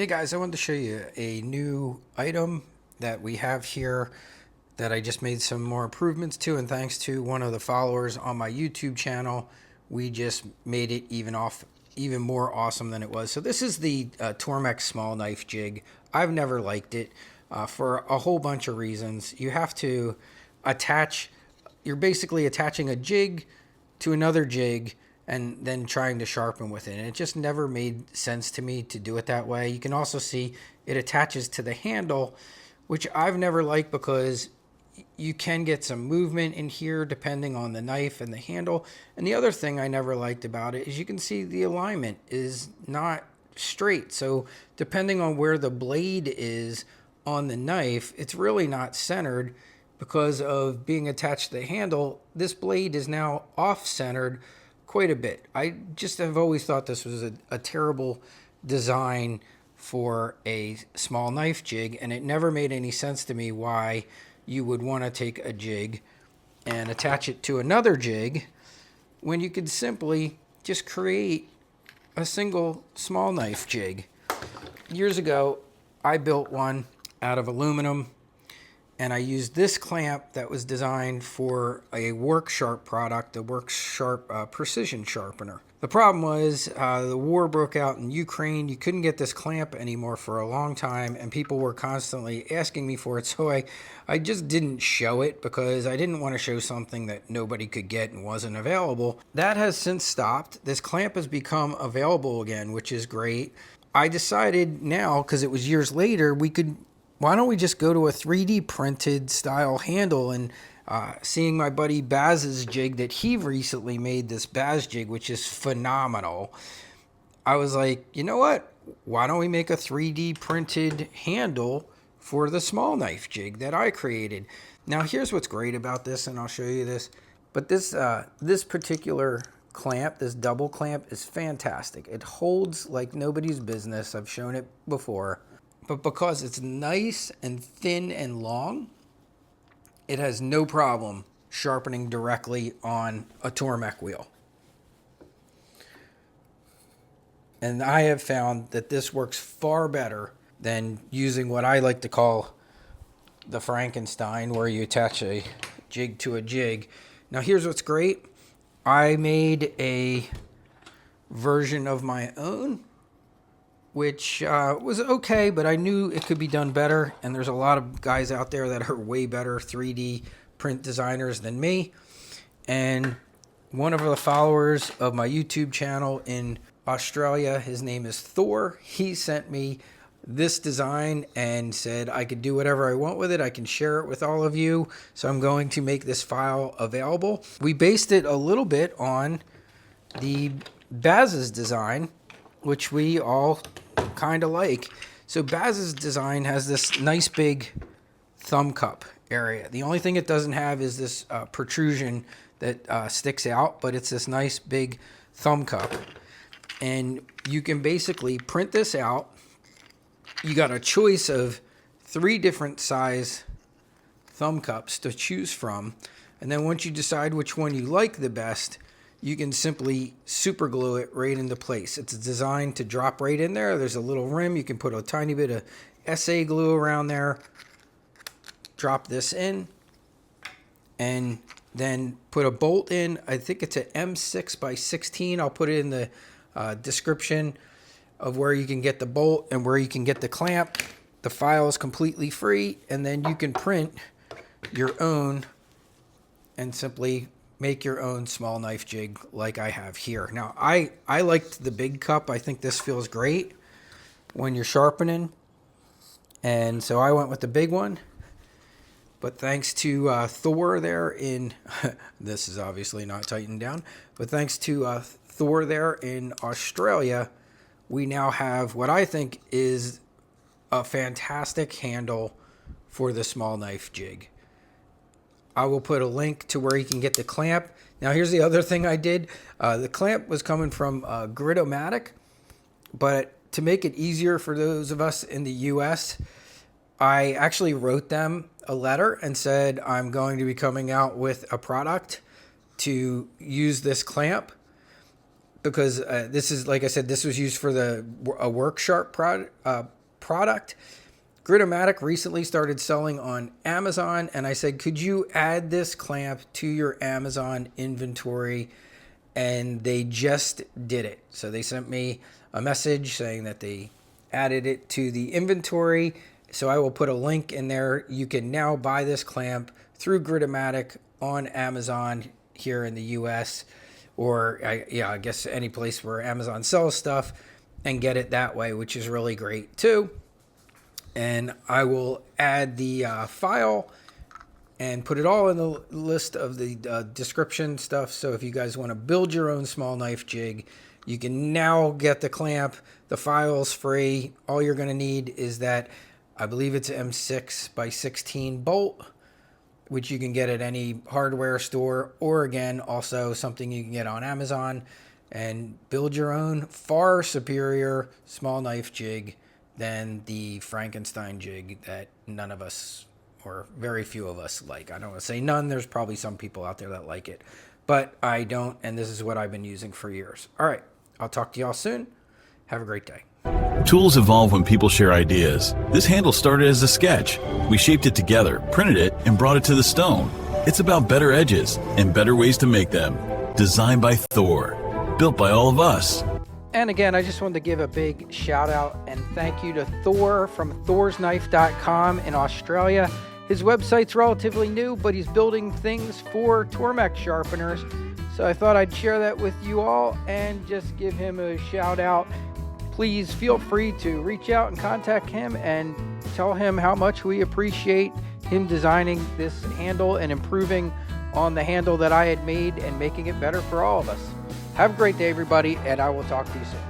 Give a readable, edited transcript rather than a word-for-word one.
Hey guys, I wanted to show you a new item that we have here that I just made some more improvements to, and thanks to one of the followers on my YouTube channel, we just made it even more awesome than it was. So this is the Tormech small knife jig. I've never liked it for a whole bunch of reasons. You have to attach, you're basically attaching a jig to another jig and then trying to sharpen with it. And it just never made sense to me to do it that way. You can also see it attaches to the handle, which I've never liked because you can get some movement in here depending on the knife and the handle. And the other thing I never liked about it is you can see the alignment is not straight. So depending on where the blade is on the knife, it's really not centered because of being attached to the handle. This blade is now off-centered quite a bit. I just have always thought this was a terrible design for a small knife jig, and it never made any sense to me why you would want to take a jig and attach it to another jig when you could simply just create a single small knife jig. Years ago, I built one out of aluminum, and I used this clamp that was designed for a work sharp product, a work sharp precision sharpener. The problem was the war broke out in Ukraine. You couldn't get this clamp anymore for a long time, and people were constantly asking me for it. So I just didn't show it because I didn't want to show something that nobody could get and wasn't available. That has since stopped. This clamp has become available again, which is great. I decided now, because it was years later, why don't we just go to a 3D printed style handle? And seeing my buddy Baz's jig that he recently made, this Baz jig, which is phenomenal, I was like, you know what? Why don't we make a 3D printed handle for the small knife jig that I created? Now, here's what's great about this, and I'll show you this. But this particular clamp, this double clamp, is fantastic. It holds like nobody's business. I've shown it before. But because it's nice and thin and long, it has no problem sharpening directly on a Tormech wheel. And I have found that this works far better than using what I like to call the Frankenstein, where you attach a jig to a jig. Now here's what's great. I made a version of my own, which was okay, but I knew it could be done better. And there's a lot of guys out there that are way better 3D print designers than me. And one of the followers of my YouTube channel in Australia, his name is THOR. He sent me this design and said I could do whatever I want with it. I can share it with all of you. So I'm going to make this file available. We based it a little bit on the Baz's design, which we all kind of like. So Baz's design has this nice big thumb cup area. The only thing it doesn't have is this protrusion that sticks out, but it's this nice big thumb cup. And you can basically print this out. You got a choice of 3 different size thumb cups to choose from. And then once you decide which one you like the best, you can simply super glue it right into place. It's designed to drop right in there. There's a little rim. You can put a tiny bit of SA glue around there. Drop this in. And then put a bolt in. I think it's an M6 by 16. I'll put it in the description of where you can get the bolt and where you can get the clamp. The file is completely free. And then you can print your own and simply make your own small knife jig like I have here. Now, I liked the big cup. I think this feels great when you're sharpening. And so I went with the big one. But thanks to THOR there in, this is obviously not tightened down, but thanks to THOR there in Australia, we now have what I think is a fantastic handle for the small knife jig. I will put a link to where you can get the clamp. Now, here's the other thing I did. The clamp was coming from Gritomatic, but to make it easier for those of us in the US, I actually wrote them a letter and said, I'm going to be coming out with a product to use this clamp. because this is, like I said, this was used for a work sharp product. Gritomatic recently started selling on Amazon, and I said, could you add this clamp to your Amazon inventory? And they just did it. So they sent me a message saying that they added it to the inventory. So I will put a link in there. You can now buy this clamp through Gritomatic on Amazon here in the US, or I guess any place where Amazon sells stuff, and get it that way, which is really great too. And I will add the file and put it all in the list of the description stuff. So if you guys want to build your own small knife jig, you can now get the clamp. The file's free. All you're going to need is that, I believe it's M6 by 16 bolt, which you can get at any hardware store, or again, also something you can get on Amazon, and build your own far superior small knife jig than the Frankenstein jig that none of us, or very few of us, like. I don't want to say none. There's probably some people out there that like it, but I don't, and this is what I've been using for years. All right, I'll talk to y'all soon. Have a great day. Tools evolve when people share ideas. This handle started as a sketch. We shaped it together, printed it, and brought it to the stone. It's about better edges and better ways to make them. Designed by THOR. Built by all of us. And again, I just wanted to give a big shout out and thank you to Thor from thorsKnife.com in Australia. His website's relatively new, but he's building things for Tormech sharpeners. So I thought I'd share that with you all and just give him a shout out. Please feel free to reach out and contact him and tell him how much we appreciate him designing this handle and improving on the handle that I had made and making it better for all of us. Have a great day, everybody, and I will talk to you soon.